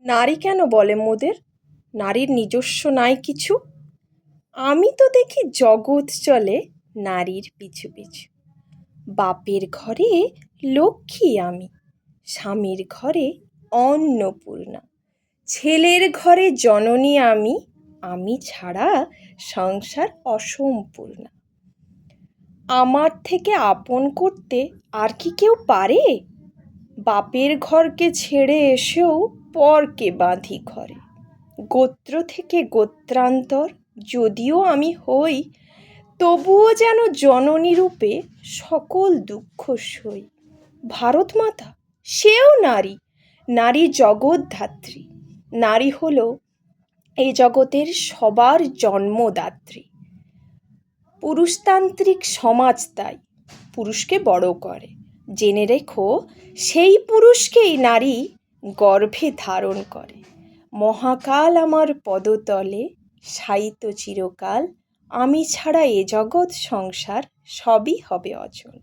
নারী কেন বলে মোদের? নারীর নিজস্ব নাই কিছু। আমি তো দেখি জগৎ চলে নারীর পিছু পিছু। বাপের ঘরে লক্ষ্মী আমি, স্বামীর ঘরে অন্নপূর্ণা, ছেলের ঘরে জননী আমি, আমি ছাড়া সংসার অসম্পূর্ণা। আমার থেকে আপন করতে আর কি কেউ পারে? বাপের ঘরকে ছেড়ে এসেও পরকে বাঁধি ঘরে। গোত্র থেকে গোত্রান্তর যদিও আমি হই, তবুও যেন জননী রূপে সকল দুঃখ সই। ভারত মাতা সেও নারী, নারী জগৎধাত্রী। নারী হলো এই জগতের সবার জন্মদাত্রী। পুরুষতান্ত্রিক সমাজ তাই পুরুষকে বড় করে। জেনে রেখো সেই পুরুষকেই নারী গর্ভে ধারণ করে। মহাকাল আমার পদতলে শায়িত চিরকাল, আমি ছাড়া এ জগৎ সংসার সবই হবে অচল।